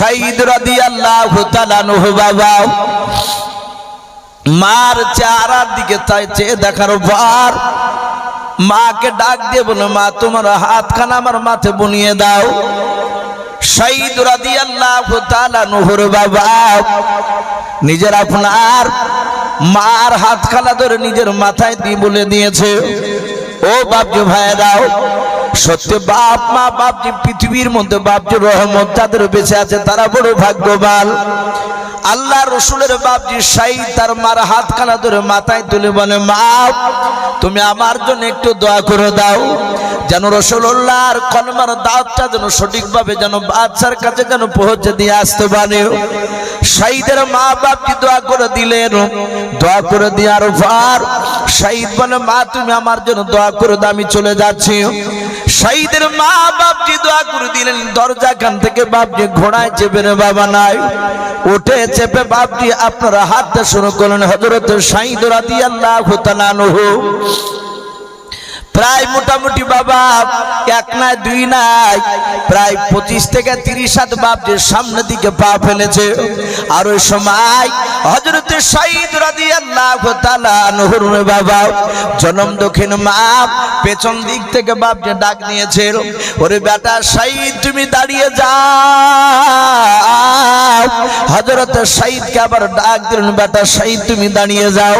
শহীদ রাদিয়াল্লাহু তাআলা আনহু বাবা মার চেহারার দিকে চেয়ে দেখার পর মাকে ডাক দিয়ে বলে, মা তোমার হাতখানা আমার মাথায় বুনিয়ে দাও। শহীদ রাদিয়াল্লাহু তাআলা আনহুর বাবা নিজের আপনার মার হাতখানা ধরে নিজের মাথায় দিয়ে বলে দিয়েছে, ও বাপজি ভাইরাও, সত্যি বাপ মা বাপজি পৃথিবীর মধ্যে বাপজি রহমত যাদের বেঁচে আছে তারা বড় ভাগ্যবান। আল্লাহ রসুলের বাপজি শহীদ তার মার হাতখানা ধরে মাথায় তুলে বলে, মা তুমি আমার জন্য একটু দোয়া করে দাও, যেন রাসূলুল্লাহর কলমার দাওয়াতটা যেন সঠিকভাবে যেন বাদশার কাছে যেন পৌঁছে দিয়ে আসতে পারে। শহীদের মা বাপজি দোয়া করে দিলেন। দোয়া করে দেওয়ার পর শহীদ বলে, মা তুমি আমার জন্য দোয়া করে দাও, আমি চলে যাচ্ছি। শহীদের মা বাপজি দোয়া করে দিলেন। দরজা খান থেকে বাপজি ঘোড়ায় চেপে বাবা নাই উঠে চেপে বাপজি আপনারা হাঁটতে শুরু করলেন হযরত শহীদ রাদিয়াল্লাহু তাআলা আনহু। প্রায় মোটামুটি বাবা এক নাই দুই নাই প্রায় 25 থেকে 30 হাত বাপজির সামনের দিকে পা ফেলেছে। আর ওই সময় হযরত শহীদ রাদিয়াল্লাহু তাআলা আনহুর বাবা জনম দক্ষিণ মা পেছন দিক থেকে বাপজি ডাক নিয়েছে, ওরে বেটা শহীদ তুমি দাঁড়িয়ে যাও। হযরত শহীদকে আবার ডাক দিলেন, বেটা শহীদ তুমি দাঁড়িয়ে যাও।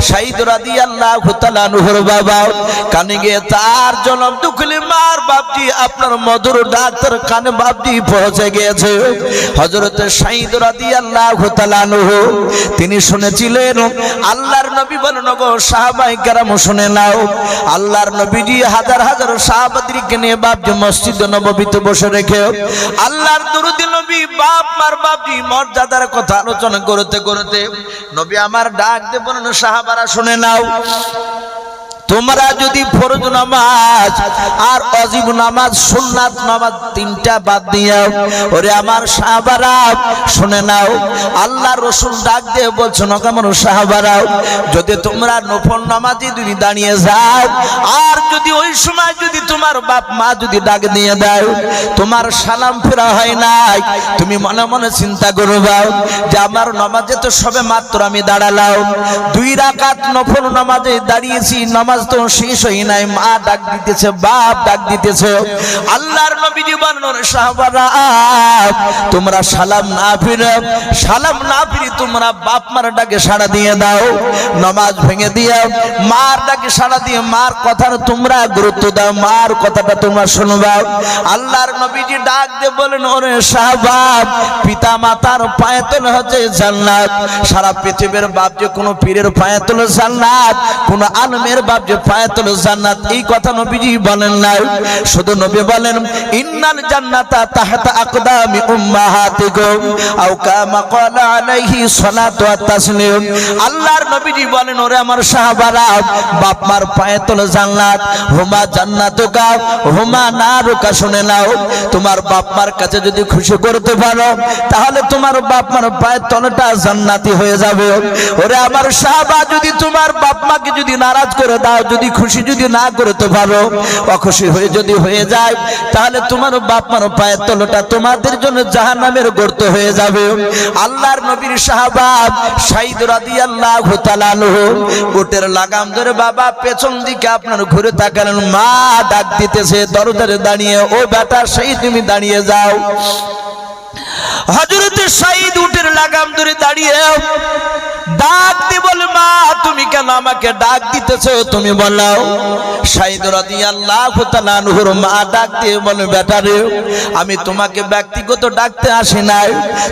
শহীদ রাদিয়াল্লাহু তাআলা আনহুর বাবা কানে গিয়ে তার জনম দুঃখলি মার বাপজি আপনার মধুর ডাক্তার কানে বাপজি পৌঁছে গিয়েছে। হযরত শহীদ রাদিয়াল্লাহু তাআলা আনহু তিনি শুনেছিলেন আল্লাহর নবী বলেন, গো সাহাবায়ে কেরাম শুনে নাও, আল্লাহর নবীজি হাজার হাজার সাহাবাদেরকে নিয়ে বাপজি মসজিদে নববীতে বসে রেখে আল্লাহর দরুদ নবী বাপ মার বাপজি মর্যাদার কথা আলোচনা করতে করতে নবী আমার ডাক দিয়ে বলেন, সাহাবারা শুনে নাও, তোমরা যদি ফরজ নামাজ আর ওয়াজিব নামাজ সুন্নাত নামাজ তিনটা বাদ দিও, ওরে আমার সাহাবারা শুনে নাও, আল্লাহর রাসূল ডাক দিয়ে বলছেন, আমার সাহাবারা যদি তোমরা নফল নামাজে যদি দাঁড়িয়ে যাও আর যদি ওই সময় যদি তোমার বাপ মা যদি ডাক দিয়ে দাও তোমার সালাম ফেরা হয় নাই, তুমি মনে মনে চিন্তা করবা যে আমার নামাজে তো সবে মাত্র আমি দাঁড়ালাম, 2 রাকাত নফল নামাজে দাঁড়িয়েছি, নামাজ তো শেষ হয় নাই, মা ডাক দিতেছে বাপ ডাক দিতেছে। আল্লাহর নবীজি বলেন, সাহাবারা তোমরা সালাম না ফিরে তোমরা বাপ মার ডাকে সাড়া দিয়ে দাও, নামাজ ভেঙে দিয়ে মার ডাকে সাড়া দিয়ে মার কথার তোমরা গুরুত্ব দাও, মার কথাটা তোমরা শুনবা। আল্লাহর নবীজি ডাক দিয়ে বলেন, ওরে সাহাবা পিতা মাতার পায়ে তলে হচ্ছে জান্নাত, সারা পৃথিবীর বাপ যে কোনো পীরের পায়ে তলে জান্নাত, কোন আলমের বাপ যে পায়ে তলে জান্নাত, এই কথা নবীজি বলেন না, শুধু নবী বলেন ইন্নাল জান্নাতা তাহতা আকদামি উম্মাহাতিকুম আও কামা ক্বালা আলাইহি সালাতু ওয়াত তাসলিম। আল্লাহর নবীজি বলেন, ওরে আমার সাহাবারা বাপ মার পায়ে তলে জান্নাত, হুমা জান্নাতুকা হুমা নারুকা, শুনে নাও, তোমার বাপ মার কাছে যদি খুশি করতে পারো তাহলে তোমার বাপ মার পায়ের তলাটা জান্নাতি হয়ে যাবে। ওরে আমার সাহাবা যদি তোমার বাপ মাকে যদি নারাজ করে দাও, যদি খুশি যদি না করতে পারো, অখুশি হয়ে যদি হয়ে যায় তাহলে তোমার বাপ মার পায়ের তলাটা তোমাদের জন্য জাহান্নামের গর্ত হয়ে যাবে। আল্লাহর নবীর সাহাবা শহীদ রাদিয়াল্লাহু তাআলা আনহু উটের লাগাম ধরে বাবা পেছন দিকে আপনার ঘুরে তাকালেন, মা ডাক দিতেছে দরজারে দাঁড়িয়ে, ও বেটা শহীদ তুমি দাঁড়িয়ে যাও। হযরত শহীদ উটের লাগাম ধরে দাঁড়িয়ে ডাক দিয়ে বলে, মা তুমি কেন আমাকে ডাক দিতেছো, তুমি বলো। শহীদ রাদিয়াল্লাহু তাআলা আনহুর মা ডাক দিয়ে বলে, বেটা রে আমি তোমাকে ব্যক্তিগত ডাকতে আসি নাই,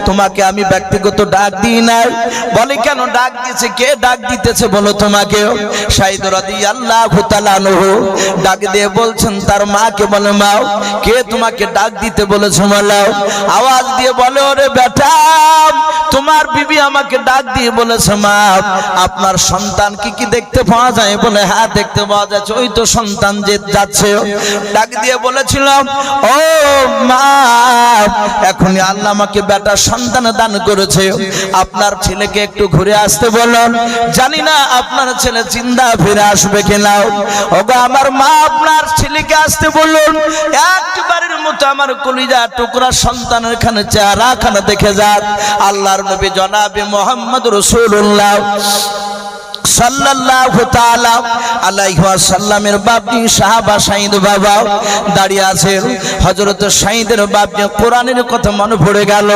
তোমাকে আমি ব্যক্তিগত ডাক দিই নাই। বলে কেন ডাক দিয়েছে, কে ডাক দিতেছে বলো তোমাকে। শহীদ রাদিয়াল্লাহু তাআলা আনহু ডাক দিয়ে বলছেন তার মাকে, বলে মা কে তোমাকে ডাক দিতে বলেছে বলো। আওয়াজ দিয়ে বলে, ওরে বেটা তোমার বিবি আমাকে ডাক দিয়ে বলেছে মা আপনার সন্তান কি দেখতে পাওয়া যায়? বলে হ্যাঁ দেখতে পাওয়া যাচ্ছে, ওই তো সন্তান যে যাচ্ছে। ডাক দিয়ে বলেছিল, ও মা এখনই আল্লাহ আমাকে বেটা সন্তান দান করেছে, আপনার ছেলেকে একটু ঘুরে আসতে বলুন, জানি না আপনার ছেলে জিন্দা ফিরে আসবে কিনা। ওগো আমার মা আপনার ছেলেকে আসতে বলুন, একবারের মতো আমার কলিজা টুকরা সন্তানের খানে চেহারা খানে দেখে যান। আল্লাহর নবী জনাবে মুহাম্মদ রাসূলুল্লাহ সাল্লাল্লাহু তাআলা আলাইহি ওয়াসাল্লামের বাপজি সাহাবা সাঈদ বাবা দাঁড়িয়ে আছেন। হযরত সাঈদের বাপজি কোরআনের কথা মনে পড়ে গেল।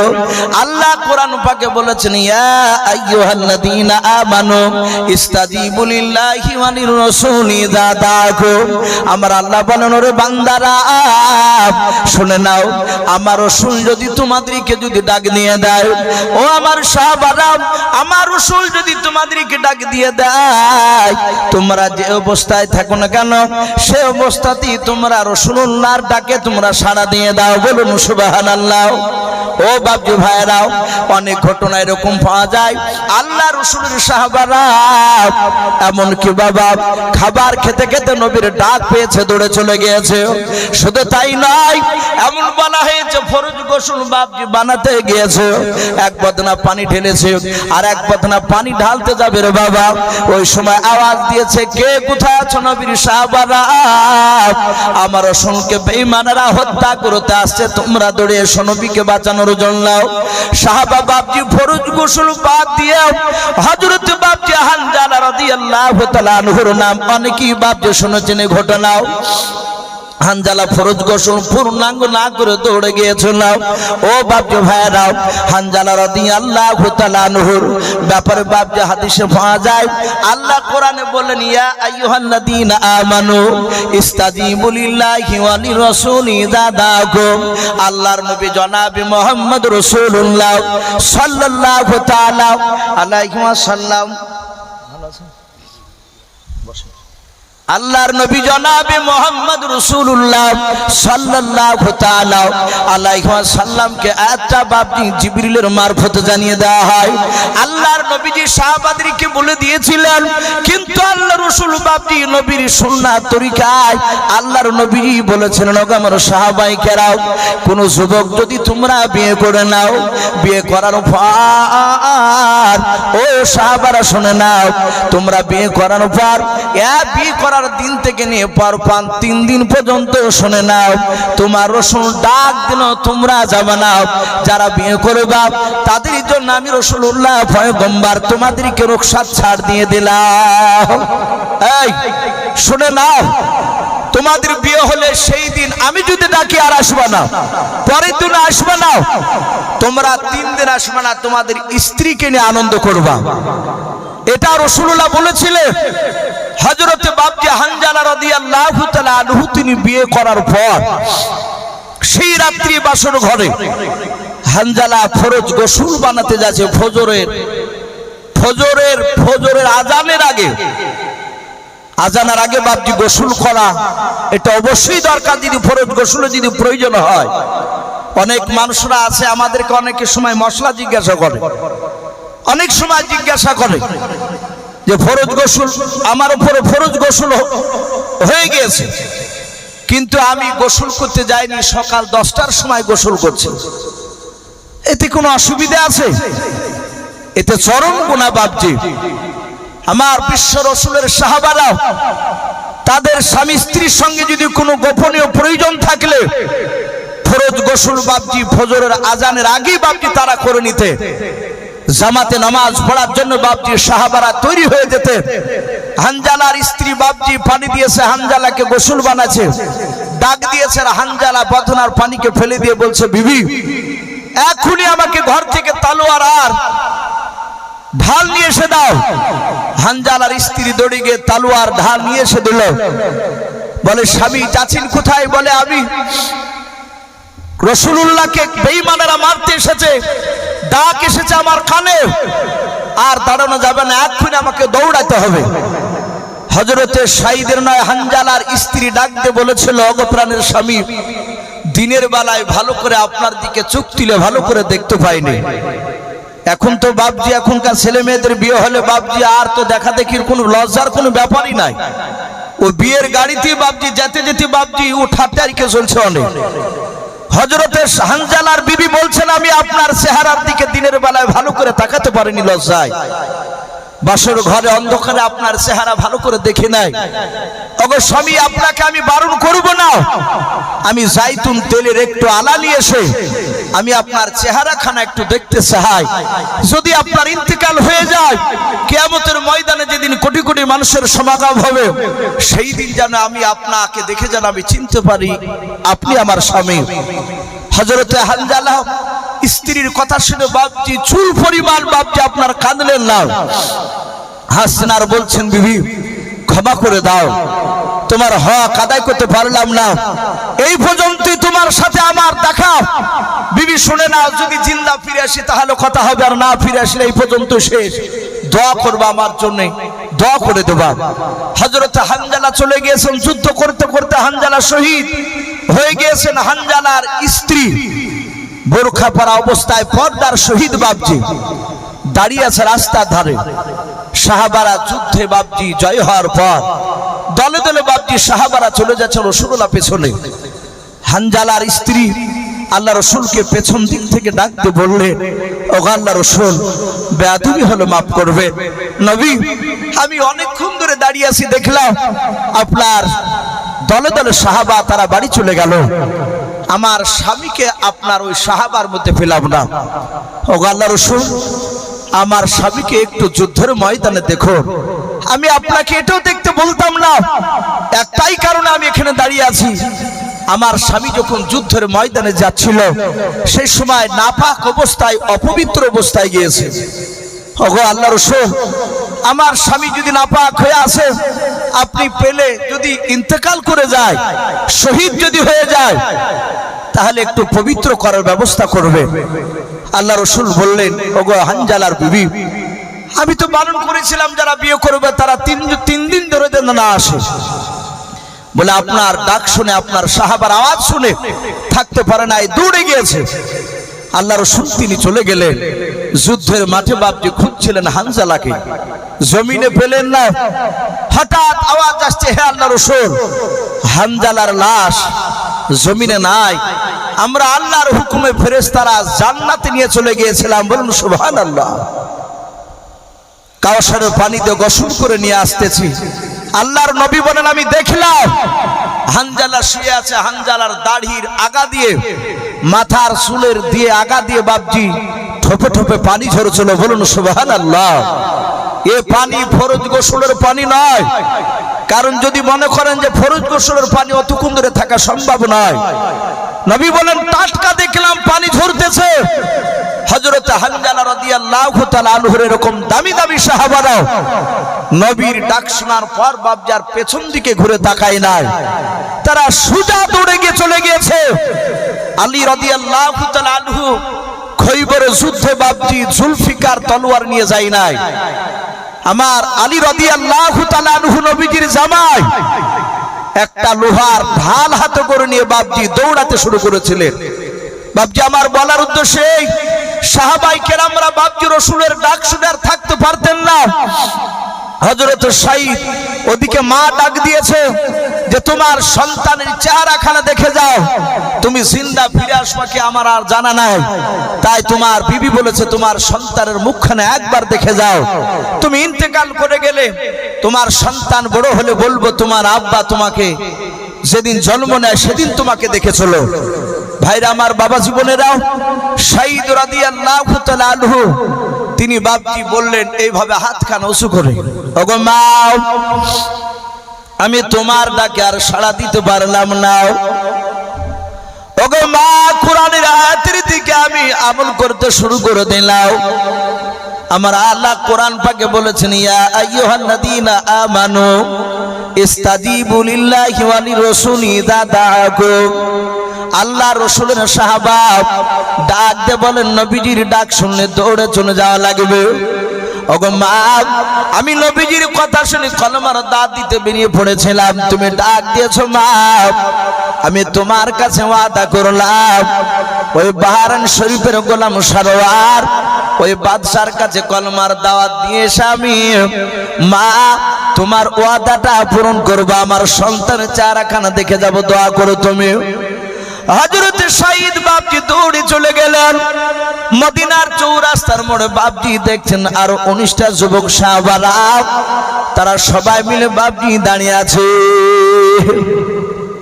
আল্লাহ কোরআন পাকে বলেছেন, ইয়া আইয়ুহাল্লাযীনা আমানু ইস্তাজিবু লিল্লাহি ওয়া লির রাসূলি ইযা দাআকুম। আমার আল্লাহ বলেন, ওরে বান্দারা শুনে নাও, আমার রাসূল যদি তোমাদেরকে যদি ডাক দিয়ে দেয়, ও আমার সাহাবারা আমার রাসূল যদি তোমাদেরকে ডাক দিয়ে দেয়, তোমরা যে অবস্থায় থাকো না কেন সে অবস্থাতেই তোমরা রাসূলুল্লাহর ডাকে তোমরা সাড়া দিয়ে দাও। বলুন সুবহানাল্লাহ। ও বাপজি ভাইরাও, অনেক ঘটনা এরকম পাওয়া যায়। আল্লাহ রাসূলের সাহাবারা এমনকি বাবা খাবার খেতে খেতে নবীর ডাক পেয়েছে, দৌড়ে চলে গিয়েছে। শুধু তাই নয়, এমন বলা হয়েছে ফরজ গোসল বাপজি বানাতে গিয়েছে, এক বদনা পানি ঢেলেছে আর এক বদনা পানি ঢালতে যাবে রে বাবা। ওই সময় আওয়াজ দিয়েছে, কে কোথায় আছো? নবীর সাহাবারা আমার রাসূলকে বেঈমানেরা হত্যা করতে আসছে, তোমরা দৌড়ে এসো নবীকে বাঁচানোর জন্য। সাহাবা বাপজি ফরজ গোসল বাদ দিয়ে হযরত বাপজি হানজালা রাদিয়াল্লাহু তাআলা আনহুর নাম অনেকেই বাপজি শুনেছেন এই ঘটনা। হানজালা ফরজ গোসল পূর্ণাঙ্গ না করে দৌড়ে গিয়েছিল। ও বাপজি ভাইরাও, হানজালা রাদিয়াল্লাহু তাআলা আনহুর ব্যাপারে বাপজি হাদিসে পাওয়া যায়, আল্লাহ কোরআনে বলেন, ইয়া আইয়ুহাল্লাযীনা আমানু ইস্তাজিবু লিল্লাহি ওয়া লির রাসূলি ইযা দাআকুম। আল্লাহর নবী জনাবে মুহাম্মদ রাসূলুল্লাহ সাল্লাল্লাহু তাআলা আলাইহি ওয়াসাল্লাম, আল্লাহর নবী জনাবে মুহাম্মদ রাসূলুল্লাহ সাল্লাল্লাহু তাআলা আলাইহি ওয়াসাল্লামকে একটা বাপজি জিবরিলের মারফতে জানিয়ে দেওয়া হয়। আল্লাহর নবীজি সাহাবাদেরকে বলে দিয়েছিলেন, কিন্তু আল্লাহর রাসূল বাপজি নবীর সুন্নাত তরিকায় আল্লাহর নবীজি বলেছেন, ওগো আমার সাহাবায়ে কেরাম, কোন যুবক যদি তোমরা বিয়ে করে নাও, বিয়ে করার পর ও সাহাবারা শুনে নাও, তোমরা বিয়ে করার পর বিয়ে করার দিন থেকে নিয়ে পর 3 দিন পর্যন্ত শুনে নাও, তোমার রাসূল ডাক দিল তোমরা যাবে না। যারা বিয়ে করবে তাদের জন্য আমি রাসূলুল্লাহ পয়গম্বর তোমাদেরকে রুখসাত ছাড় দিয়ে দিলাম। এই শুনে নাও, তোমাদের বিয়ে হলে সেই দিন আমি যদি ডাকি আর আসবে না, পরের দিন আসবে না, তোমরা 3 দিন আসবে না, তোমাদের স্ত্রীকে নিয়ে আনন্দ করবা। এটা রাসূলুল্লাহ বলেছিলেন। হযরত বাপজি হানজালা রাদিয়াল্লাহু তাআলা আনহু তিনি বিয়ে করার পর সেই রাত্রি বাসর ঘরে হানজালা ফরজ গোসল বানাতে যাচ্ছে। ফজরের আজানের আগে বাপজি গোসল করা এটা অবশ্যই দরকার। যদি ফরজ গোসলে যদি প্রয়োজন হয়, অনেক মানুষরা আছে আমাদেরকে অনেকের সময় মশলা জিজ্ঞাসা করে, অনেক সময় জিজ্ঞাসা করে যে ফরজ গোসল আমার উপরে ফরজ গোসল হয়ে গিয়েছে, কিন্তু আমি গোসল করতে যাইনি, সকাল 10টার সময় গোসল করছি, এতে কোনো অসুবিধা আছে? এতে চরম গুনাহ বাপজি। আমার বিশ্ব রাসূলের সাহাবারা তাদের স্বামী স্ত্রীর সঙ্গে যদি কোনো গোপনীয় প্রয়োজন থাকলে ফরজ গোসল বাপজি ফজরের আজানের আগেই বাপজি তারা করে নিতে, জামাতে নামাজ পড়ার জন্য বাপজি সাহাবারা তৈরি হয়ে যেতে। হানজালার স্ত্রী বাপজি পানি দিয়েছে, হানজালাকে গোসল বানাচ্ছে, ডাক দিয়েছে, হানজালা বদনার পানিকে ফেলে দিয়ে বলছে, বিবি এখনই আমাকে ঘর থেকে তলোয়ার আর ঢাল নিয়ে এসে দাও। হানজালার স্ত্রী দৌড়ে গিয়ে তলোয়ার ঢাল নিয়ে এসে দিল। বলে, স্বামী যাচ্ছেন কোথায়? বলে, আমি রাসূলুল্লাহকে বেঈমানেরা মারতে এসেছে, ডাক এসেছে আমার কানে, আর দাঁড়ানো যাবে না, এক্ষুনি আমাকে দৌড়াতে হবে। হযরতে সাঈদের নয় হানজালার স্ত্রী ডাক দিয়ে বলেছিল, ওগো প্রাণের স্বামী, দিনের বেলায় ভালো করে আপনার দিকে চোখ তুলে ভালো করে দেখতে পাইনি, এখন তো বাপজি এখনকার ছেলে মেয়েদের বিয়ে হলে বাপজি আর তো দেখা দেখির কোনো লজ্জার কোনো ব্যাপারই নাই। ও বিয়ের গাড়িতে বাপজি যেতে যেতে বাপজি ও ঠাট্টারিকে চলছে অনেক। হযরতে হানজালার বিবি বলছেন আমি আপনার চেহারার দিকে দিনের বেলায় ভালো করে তাকাতে পারিনি লজ্জায়, বাসর ঘরে অন্ধকারে আপনার চেহারা ভালো করে দেখে নাই। ওগো স্বামী, আপনাকে আমি বারণ করব না, আমি জাইতুন তেলের একটু আলা নিয়ে এসে আমি আপনার চেহারাখানা একটু দেখতে চাই। যদি আপনার ইন্তেকাল হয়ে যায়, কিয়ামতের ময়দানে যেদিন কোটি কোটি মানুষের সমাগম হবে, সেই দিন যেন আমি আপনাকে দেখে যেন আমি চিনতে পারি আপনি আমার স্বামী। হযরতে হানজালা স্ত্রীর কথা শুনে বাপজি চুল পরিমাণ বাপজি আপনার কাঁদলেন না, হাসছেন আর বলছেন বিবি ক্ষমা করে দাও, তোমার হক আদায় করতে পারলাম না, এই পর্যন্তই তোমার সাথে আমার দেখা। বিবি শুনে নাও, যদি জিন্দা ফিরে আসি তাহলে কথা হবে, আর না ফিরে আসলে এই পর্যন্ত শেষ। দোয়া করবা আমার জন্য, দোয়া করে দেবা। হযরত হানজালা চলে গিয়েছেন, যুদ্ধ করতে করতে হানজালা শহীদ হয়ে গিয়েছেন। হানজালার স্ত্রী বোরখা পরা অবস্থায় পর্দার শহীদ বাপজি দাঁড়িয়ে আছে রাস্তার ধারে। সাহাবারা যুদ্ধে বাপজি জয় হওয়ার পর দলে দলে বাপজি সাহাবারা চলে যাচ্ছে রাসূলুল্লাহ পেছনে। হানজালার স্ত্রী আল্লাহ রাসূলকে পেছন দিক থেকে ডাকতে বললেন, ওগো আল্লাহ রাসূল, বেয়াদবি হলো, মাফ করবেন। নবী, আমি অনেকক্ষণ ধরে দাঁড়িয়ে আছি, দেখলাম আপনার দলে দলে সাহাবা তারা বাড়ি চলে গেল, আমার স্বামীকে আপনার ওই সাহাবার মধ্যে পেলাম না। ওগো আল্লাহ রাসূল, আমার স্বামীকে একটু যুদ্ধের ময়দানে দেখো। আমি আপনাকে এটাও দেখতে বলতাম না, একটাই কারণে আমি এখানে দাঁড়িয়ে আছি, আমার স্বামী যখন যুদ্ধের ময়দানে যাচ্ছিল সেই সময় নাপাক অবস্থায় অপবিত্র অবস্থায় গিয়েছে। ওগো আল্লাহ রাসূল, আমার স্বামী যদি নাপাক হয়ে আসে, আপনি পেলে যদি ইন্তেকাল করে যায়, শহীদ যদি হয়ে যায়, তাহলে একটু পবিত্র করার ব্যবস্থা করবে। আল্লাহ রাসূল বললেন, ওগো হানজালার বিবি, আমি তো বারণ করেছিলাম যারা বিয়ে করবে তারা তিন দিন ধরে যেন না আসে। বলে আপনার ডাক শুনে, আপনার সাহাবার আওয়াজ শুনে থাকতে পারে নাই, দৌড়ে গিয়েছে। আল্লাহ রাসূল তিনি চলে গেলেন যুদ্ধের মাঠে। বাপজি খুঁজছিলেন হানজালাকে, জমিনে পেলেন না। হঠাৎ আওয়াজ আসছে, হে আল্লাহ রাসূল, হানজালার লাশ জমিনে নাই, আমরা আল্লাহর হুকুমে ফেরেশতারা জান্নাতে নিয়ে চলে গিয়েছিলাম। বলুন সুবহানাল্লাহ। কাউসারের পানিতে গোসল করে নিয়ে আসতেছি, আল্লাহর নবী বলেন আমি দেখলাম হানজালা শুয়ে আছে, হানজালার দাড়ির আগা দিয়ে, মাথার চুলের দিয়ে আগা দিয়ে বাপজি ঠোপে ঠোপে পানি ঝরছিল। বলুন সুবহানাল্লাহ। এ পানি ফরজ গোসলের পানি নয়, কারণ যদি মনে করেন যে ফরজ গোসলের পানি অতক্ষণ ধরে থাকা সম্ভব নয়, নবী বলেন টাটকা দেখলাম পানি ঝরতেছে। হযরত হানজালা রাদিয়াল্লাহু তাআলা আনহুর এরকম দামি দামি সাহাবারা নবীর ডাক শোনার পর বাপজার পেছন দিকে ঘুরে তাকায় নাই, তারা সোজা দৌড়ে গিয়ে চলে গিয়েছে। আলী রাদিয়াল্লাহু তাআলা আনহু খৈবরের যুদ্ধে বাপজি জুলফিকার তলোয়ার নিয়ে যায় নাই। আমার আলী রাদিয়াল্লাহু তাআলা আনহু নবীজির জামাই একটা লোহার ঢাল হাতে করে নিয়ে বাপজি দৌড়াতে শুরু করেছিলেন। বাপজি আমার বলার উদ্দেশ্য এই, সাহাবায়ে কেরামরা বাপজি রাসূলের ডাক শুনে আর থাকতে পারতেন না। হযরত সাইদ ওদিকে মা ডাক দিয়েছে যে তোমার সন্তানের চেহারাখানা দেখে যাও, তুমি জিন্দা ফিরে আসবে কি আমার আর জানা নাই, তাই তোমার বিবি বলেছে তোমার সন্তানের মুখখানা একবার দেখে যাও। তুমি ইন্তেকাল করে গেলে তোমার সন্তান বড় হলে বলবো তোমার আব্বা তোমাকে যেদিন জন্ম নেয় সেদিন তোমাকে দেখেছিল। ভাইরা আমার, বাবা জীবনেরাও, সাইদ রাদিয়াল্লাহু তাআলা আনহু তিনি বাপজি বললেন এইভাবে হাতখানা উঁচু করে, ওগো মা, আমি তোমার ডাকে আর সাড়া দিতে পারলাম না। ওগো মা, কোরআনের আয়াতের দিকে আমি আমল করতে শুরু করে দিলাম। আমার আল্লাহ কোরআন পাকে বলেছেন, ইয়া আইয়ুহাল্লাযীনা আমানু ইস্তাজিবু লিল্লাহি ওয়া লিরাসূলি ইযা দাআকুম। আল্লাহ রাসূলের সাহাবা ডাক দিয়ে বলেন নবীজির ডাক শুনলে দৌড়ে চলে যাওয়া লাগবে। ওগো মা, আমি নবীজির কথা শুনে কলমার দাঁত দিতে বেরিয়ে পড়েছিলাম, তুমি ডাক দিয়েছো মা, আমি তোমার কাছে ওয়াদা করলাম ওই বাহরাইন শরীফের গোলাম সারোয়ার ওই বাদশার কাছে কলমার দাওয়াত দিয়ে এসে আমি মা তোমার ওয়াদাটা পূরণ করবো, আমার সন্তানের চেহারাখানা দেখে যাব, দোয়া করো তুমি। হযরত সাইদ বাপজি দৌড়ে চলে গেলেন মদিনার চৌরাস্তার মোড়ে। বাপজি দেখছেন আর 19টা যুবক সাহাবারা, তারা সবাই মিলে বাপজি দাঁড়িয়ে আছে।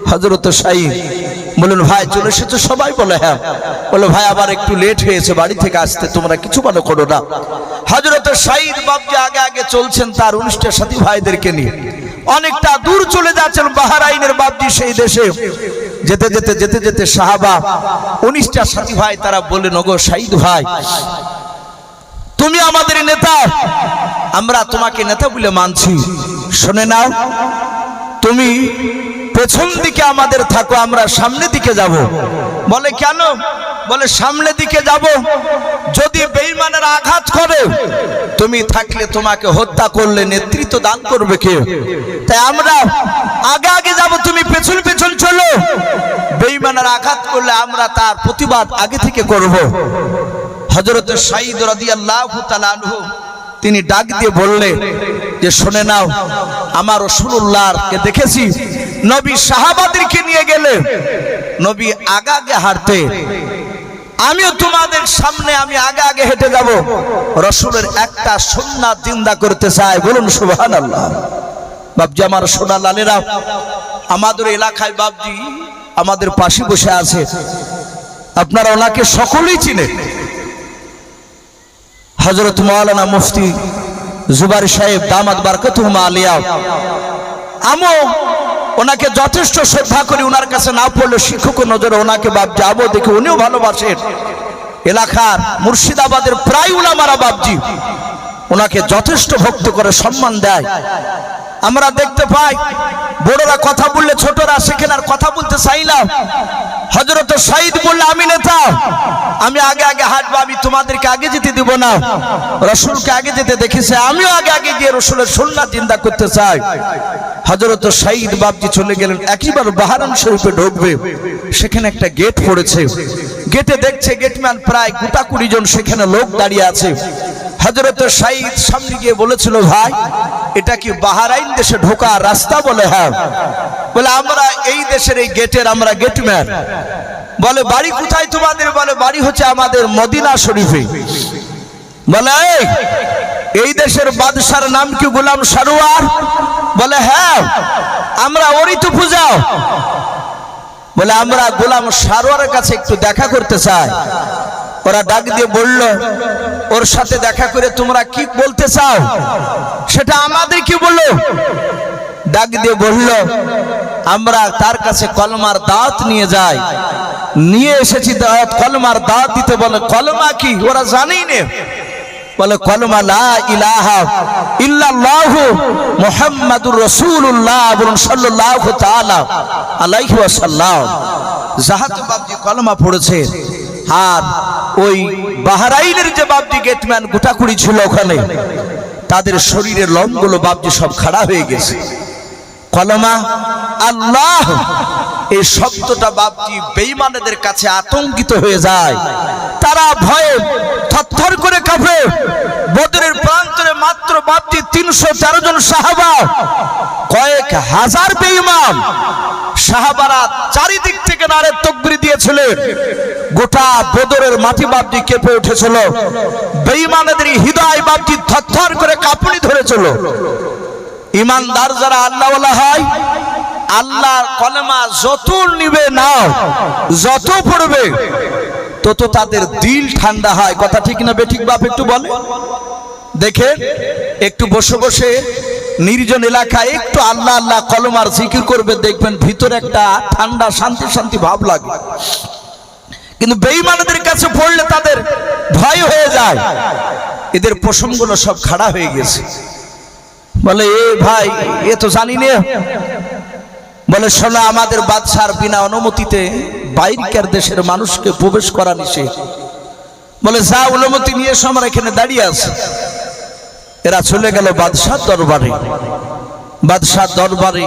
হযরত সাইদ বললেন ভাই চলে এসেছো সবাই? বলে হ্যাঁ। বলে ভাই আবার একটু লেট হয়েছে বাড়ি থেকে আসতে, তোমরা কিছু মনে করো না। হযরত সাইদ বাপজি আগে আগে চলছেন তার 19টা সাথী ভাইদেরকে নিয়ে, অনেকটা দূর চলে যাচ্ছেন বাহরাইনের বাপজি সেই দেশে। যেতে যেতে যেতে যেতে সাহাবা 19টা সাথী ভাই তারা বললেন ওগো সাইদ ভাই, তুমি আমাদের নেতা, আমরা তোমাকে নেতা বলে মানছি, শুনে নাও তুমি পেছন দিকে আমাদের থাকো, আমরা সামনে দিকে যাব। বলে কেন? বলে সামনে দিকে যাব, যদি বেঈমানের আঘাত করে তুমি থাকলে তোমাকে হত্যা করলে নেতৃত্ব দান করবে কে? তাই আমরা আগে আগে যাব, তুমি পেছন পেছন চলো, বেঈমানের আঘাত করলে আমরা তার প্রতিবাদ আগে থেকে করব। হযরত সাইদ রাদিয়াল্লাহু তাআলা আনহু তিনি ডাক দিয়ে বললেন যে শুনে নাও, আমার রাসূলুল্লাহকে দেখেছি নবী সাহাবাদেরকে নিয়ে গেলে নবী আগে আগে হাঁটতে, আমিও তোমাদের সামনে আমি আগে আগে হেঁটে যাব, রাসূলের একটা সুন্নাত জিন্দা করতে চাই। বলুন সুবহানাল্লাহ। বাপজি আমার সোনা লালেরা, আমাদের এলাকায় বাপজি আমাদের পাশে বসে আছে, আপনারা ওনাকে সকলেই চিনেন। হযরত মাওলানা মুফতি জুবাইর সাহেব দামাত বারকাতুহুম আলিয়া, আমো ওনাকে যথেষ্ট শ্রদ্ধা করি, ওনার কাছে না পড়লে শিক্ষক নজরে ওনাকে বাপ যাবো দেখে উনিও ভালোবাসেন। এলাকার মুর্শিদাবাদের প্রায় উলামারা বাপজি ওনাকে যথেষ্ট ভক্ত করে সম্মান দেয়। আমরা দেখতে পাই বড়রা কথা বললে ছোটরা সেখানে আর কথা বলতে চাই না। হযরত সাইদ বললে আমি নেতা, আমি আগে আগে হাঁটবো, আমি তোমাদেরকে আগে যেতে দিব না, রাসূলকে আগে যেতে দেখেছে, আমিও আগে আগে গিয়ে রাসূলের সুন্নাত জিন্দা করতে চাই। হযরত সাইদ বাপজি চলে গেলেন, একবার বাহরাইন শরীফে ঢুকবে, সেখানে একটা গেট পড়েছে, গেটে দেখছে গেটম্যান প্রায় 20 জন সেখানে লোক দাঁড়িয়ে আছে। হযরত সাইদ সামনে গিয়ে বলেছিল ভাই এটা কি বাহরাইন দেশে ঢোকার রাস্তা? বলে হ্যাঁ। বলে আমরা এই দেশের এই গেটের আমরা গেটম্যান। বলে বাড়ি কোথায় তোমাদের? বলে বাড়ি হচ্ছে আমাদের মদিনা শরীফে। বলে এই দেশের বাদশার নাম কি গোলাম সারোয়ার? বলে হ্যাঁ। আমরা ওরই তো পূজাও। বলে আমরা গোলাম সারোয়ারের কাছে একটু দেখা করতে চাই। ওরা ডাক দিয়ে বলল ওর সাথে দেখা করে তোমরা কি বলতে চাও সেটা আমাদের কি বললো। ডাক দিয়ে বলল আমরা তার কাছে কলমার দাওয়াত নিয়ে যাই, নিয়ে এসেছি কলমার দাওয়াত দিতে। বলে কলমা কি? ওরা জানেই না। বলে কলমা লা ইলাহা ইল্লাল্লাহু মুহাম্মাদুর রাসূলুল্লাহ সাল্লাল্লাহু তাআলা আলাইহি ওয়াসাল্লাম। জাহাজ বাপজি কলমা পড়েছে। আর ওই বাহরাইনের যে বাপজি গেটম্যান গোটাকুড়ি ছিল ওখানে, তাদের শরীরের লোমগুলো বাপজি সব খাড়া হয়ে গেছে। কলমা আল্লাহ এই শব্দটা বাপজি বেঈমানদের কাছে আতঙ্কিত হয়ে যায়, তারা ভয়ে থরথর করে কাঁপে। বদরের প্রান্তরে মাত্র বাপজি 313 জন সাহাবা, কয়েক হাজার বেঈমান সাহাবারা চারিদিক থেকে নারে তাকবীর দিয়েছিলেন। গোটা বদরের মাটি বাপজি কেঁপে উঠেছিল। বেঈমানদের হৃদয় বাপজি থরথর করে কাঁপুনি ধরেছিল। ইমানদার যারা আল্লাহওয়ালা হয়, আল্লাহর কলেমা যত নিবে নাও, যত পড়বে তত তাদের দিল ঠান্ডা হয়। কথা ঠিক না বেঠিক বাপ? একটু বলে দেখে, একটু বসে বসে নির্জন এলাকায় একটু আল্লাহ আল্লাহ কলমার জিকির করবে, দেখবেন ভিতরে একটা ঠান্ডা শান্তি শান্তি ভাব লাগে। কিন্তু বেঈমানদের কাছে পড়লে তাদের ভয় হয়ে যায়। এদের পশমগুলো সব খাড়া হয়ে গেছে। বলে এ ভাই এ তো জানি না। বলে শোনো, আমাদের বাদশার বিনা অনুমতিতে বাইরের দেশের মানুষকে প্রবেশ করা নিষেধ। বলে যা অনুমতি নিয়ে এসো, আমরা এখানে দাঁড়িয়ে আছি। এরা চলে গেল বাদশাহ দরবারে। বাদশাহ দরবারে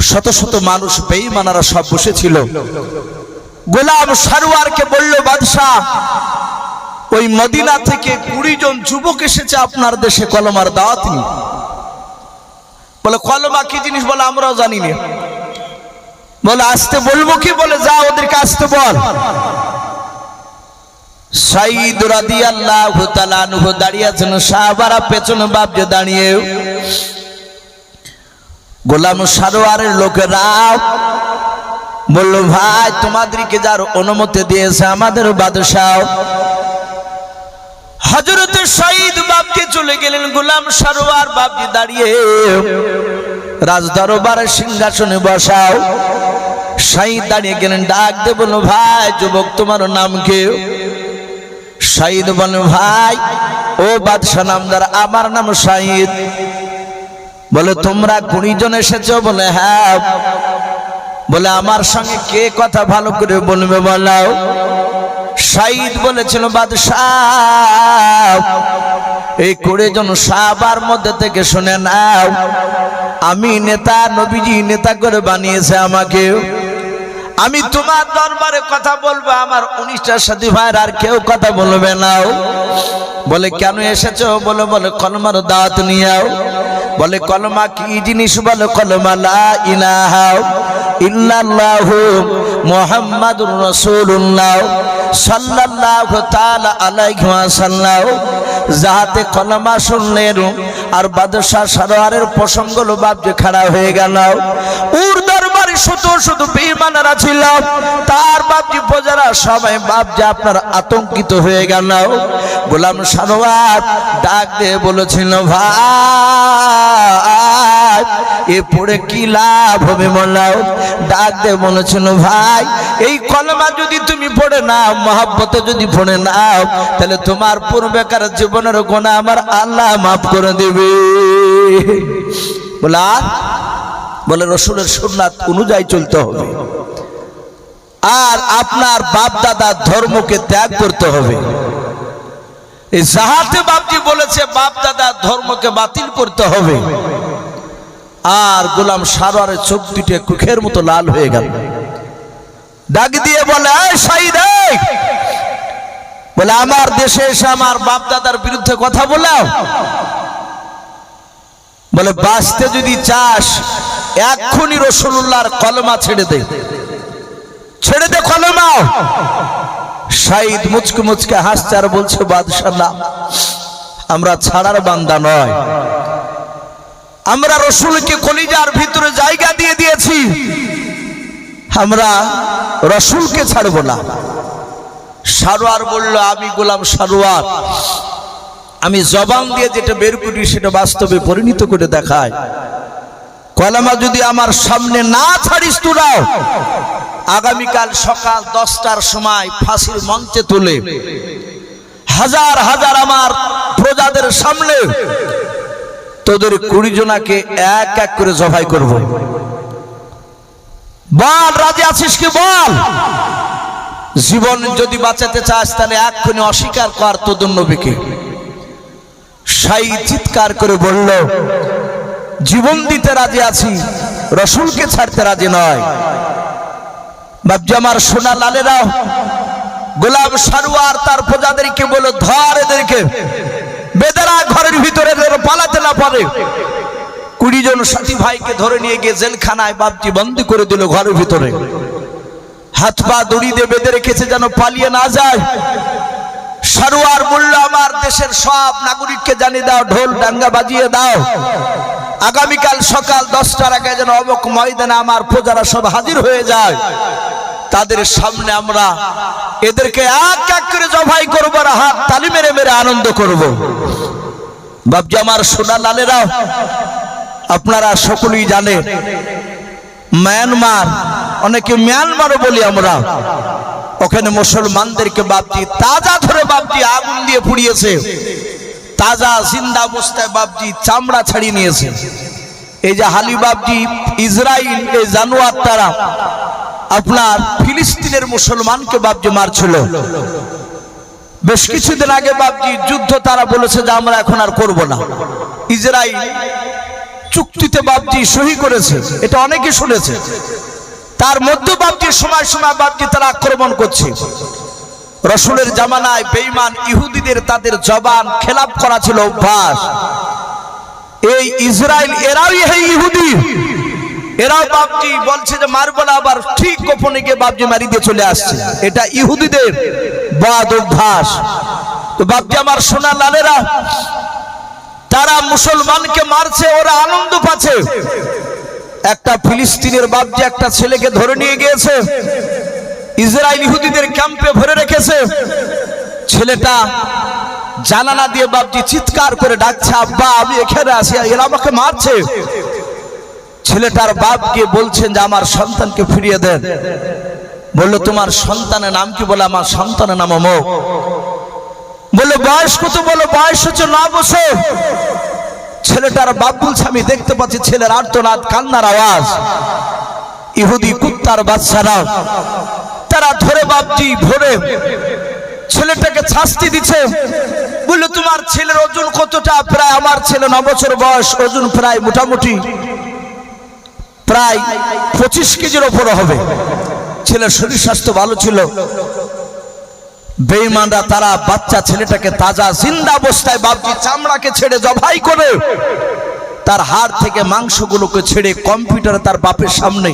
শত শত মানুষ বেঈমানারা সব বসেছিল। গোলাম সারোয়ারকে বলল, বাদশাহ ওই মদিনা থেকে 20 জন যুবক এসেছে আপনার দেশে কলমার দাওয়াত নিয়ে। বলে কলমা কি জিনিস? বলে আমরাও জানি না। বলে আসতে বলবো কি? বলে যা ওদেরকে আসতে বল। সাইদ রাদিয়াল্লাহু তাআলা আনহু দাঁড়িয়ে আছেন, সাহাবারা পেছনে বাপজে দাঁড়িয়ে। গোলাম সারোয়ারের লোকেরা বলল, ভাই তোমাদেরকে যার অনুমতি দিয়েছে আমাদের বাদশাহ। হযরত সাইদ বাপকে চলে গেলেন, গোলাম সারোয়ার বাপজি দাঁড়িয়ে রাজ দরবারের সিংহাসনে বসাও। সাইদ দাঁড়িয়ে গেলেন, ডাক দে বলল, ভাই যুবক তোমার নাম কি? সাইদ বলল, ভাই ও বাদশাহ নামদার, আমার নাম সাইদ। বলে তোমরা 20 জন এসেছো? বলে হ্যাঁ। বলে আমার সঙ্গে কে কথা ভালো করে বলবে বলাও। সাইদ বলেছিল, বাদশাহ এই 20 জন সাহাবার মধ্যে থেকে শুনে নাও, আমি নেতা, নবীজি নেতা করে বানিয়েছে আমাকে। আমি তোমার দরবারে কথা বলবো, আমার 19টা সাথী ভাইয়ের আর কেউ কথা বলবে না। বলে কেন এসেছো? বলে কলমার দাওয়াত নিয়ে। বলে কলমা কি জিনিস? বলে কলমা লা ইলাহা ইল্লাল্লাহু মুহাম্মাদুর রাসূলুল্লাহ সাল্লাল্লাহু তাআলা আলাইহি ওয়াসাল্লাম। যাহাতে কলমা শুনলেন আর বাদশাহ সারোয়ারের প্রসঙ্গগুলো বাপজে খাড়া হয়ে গেল। ওর দরবারে শত বেঈমানরা ছিল, তার বাপজি প্রজারা সবাই বাপজে আপনার আতঙ্কিত হয়ে গেল। গোলাম সারোয়ার ডাক দিয়ে বলেছিল, ভাই এ পড়ে কি লাভ হবে? মোল্লাও ডাক দিয়ে বলেছিল, ভাই এই কলমা যদি তুমি পড়ে নাও, মহব্বতে যদি পড়ে নাও, তাহলে তোমার পূর্বেকার জীবনের গুনাহ আমার আল্লাহ মাফ করে দেবে। বলে রাসূলের সুন্নাত অনুযায়ী চলতে হবে, আর আপনার বাপ দাদার ধর্মকে ত্যাগ করতে হবে। এই যাহাতে বাপজি বলেছে বাপ দাদার ধর্মকে বাতিল করতে হবে। আর গোলাম সারোয়ারের চোখ দুটো কুখের মতো লাল হয়ে গেল। ডাক দিয়ে বলে, সাইদ, বলে আমার দেশে এসে আমার বাপ দাদার বিরুদ্ধে কথা বলাও? বলে বাঁচতে যদি চাস এক্ষুনি রাসূলুল্লাহর কলমা ছেড়ে দে, ছেড়ে দে কলমা। সাইদ মুচকে মুচকে হাসছে আর বলছে, বাদশাহ না, আমরা ছাড়ার বান্দা নয়, আমরা রাসূলকে কলিজার ভিতরে জায়গা দিয়ে দিয়েছি, আমরা রাসূলকে ছাড়বো না। সারোয়ার বলল, আমি গোলাম সারোয়ার, আমি জবান দিয়ে যেটা বের করি সেটা বাস্তবে পরিণত করে দেখায়। কলমা যদি আমার সামনে না ছাড়িস তোরাও, আগামীকাল সকাল 10টার সময় ফাঁসির মঞ্চে তুলে হাজার হাজার আমার প্রজাদের সামনে তোদের 20 জনাকে এক এক করে জবাই করব। বল রাজি আছিস কি? বল। জীবন যদি বাঁচাতে চাস তাহলে এক্ষুনি অস্বীকার কর তোদের নবীকে। সাইদ চিৎকার করে বলল, জীবন দিতে রাজি আছি, রাসূলকে ছাড়তে রাজি নয়। বাপজি আমার সোনা লালেরা, গোলাম সারোয়ার তার প্রজাদেরকে বলে, ধর এদেরকে, বেদরা ঘরের ভিতরে পালাতে না পারে। 20 জন সাথী ভাইকে ধরে নিয়ে গিয়ে জেলখানায় বাপজি বন্দী করে দিল ঘরের ভিতরে। হাত পা দড়ি দিয়ে বেঁধে রেখেছে যেন পালিয়ে না যায়। সারোয়ার বলল, আমার দেশের সব নাগরিককে জানিয়ে দাও, ঢোল ডাঙ্গা বাজিয়ে দাও, আগামীকাল সকাল 10টার আগে যেন অমুক ময়দানে আমার প্রজারা সব হাজির হয়ে যায়। তাদের সামনে আমরা এদেরকে এক এক করে জবাই করবো আর হাত তালি মেরে মেরে আনন্দ করব। বাপজি আমার সোনা লালেরা, আপনারা সকলেই জানেন মায়ানমার, অনেকে মিয়ানমারও বলি আমরা, ওখানে মুসলমানদেরকে বাপজি তাজা ধরে বাপজি আগুন দিয়ে পুড়িয়েছে, তাজা জিন্দা অবস্থায় বাপজি চামড়া ছাড়িয়ে নিয়েছে। এই যে হালি বাপজি ইসরায়েল এই জানোয়ার তারা আপনার ফিলিস্তিনের মুসলমানকে বাপজি মারছিল। বেশ কিছুদিন আগে বাপজি যুদ্ধ তারা বলেছে যে আমরা এখন আর করব না। ইসরায়েল চুক্তিতে বাপজি সহি করেছে, এটা অনেকে শুনেছে। তার মধ্যে বাপজি সময় সময় বাপজি তারা আক্রমণ করছে। রসুলের জামানায় বেঈমান ইহুদিদের তাদের জবান খেলাপ করা ছিল অভ্যাস। এই ইসরায়েল এরাও ইহুদি, এরাও বাপজি বলছে যে মারবো না, আবার ঠিক গোপনে গিয়ে বাপজি মারি দিয়ে চলে আসছে। এটা ইহুদিদের বদ অভ্যাস। তো বাপজি আমার সোনা লালেরা, তারা মুসলমানকে মারছে, ওরা আনন্দ পাচ্ছে। একটা ফিলিস্তিনের বাপজি একটা ছেলেকে ধরে নিয়ে গিয়েছে, ইসরায়েল ইহুদিদের ক্যাম্পে ভরে রেখেছে। ছেলেটা জানালা দিয়ে বাপজি চিৎকার করে ডাকছে, আব্বা আমি এখানে আছি, এরা আমাকে মারছে। ছেলেটার বাপকে বলছেন যে আমার সন্তানকে ফিরিয়ে দেন। বললো তোমার সন্তানের নাম কি? বলে আমার সন্তানের নাম অমুক। বললো বয়স কত? বলো বয়স হচ্ছে 9 বছর। ছেলেটার বাপ বলছে আমি দেখতে পাচ্ছি ছেলের আর্তনাদ, কান্নার আওয়াজ। ইহুদি কুত্তার বাচ্চারা তারা ধরে বাপজি ভরে ছেলেটাকে শাস্তি দিচ্ছে। বললো তোমার ছেলের ওজন কতটা? প্রায় আমার ছেলে 9 বছর বয়স, ওজন প্রায় মোটামুটি প্রায় 25 কেজির ওপরে হবে। ছেলের শরীর স্বাস্থ্য ভালো ছিল। বেঈমানরা তারা বাচ্চা ছেলেটাকে তাজা জিন্দা অবস্থায় বাপজি চামড়াকে ছেড়ে জবাই করে তার হাড় থেকে মাংসগুলোকে ছেড়ে কম্পিউটারে তার বাপের সামনে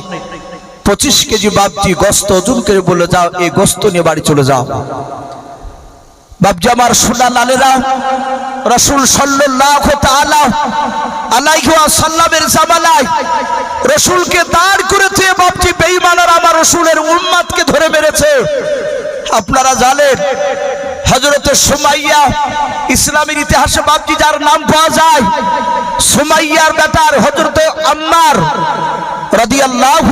25 কেজি বাপজি গোশত ওজন করে বলে যাও এই গোশত নিয়ে বাড়ি চলে যাও। বাপজি আমার সোনা লালেরা, রাসূল সাল্লাল্লাহু তাআলা আলাইহি ওয়াসাল্লামের জামানায় রাসূলকে দাঁড় করেছে বাপজি বেঈমানরা আমার রাসূলের উম্মতকে ধরে মেরেছে। আপনারা জানেন হযরত সুমাইয়া, ইসলামের ইতিহাসে বাপজি যার নাম পাওয়া যায়, সুমাইয়ার বেটার হযরত আম্মার রাদিয়াল্লাহু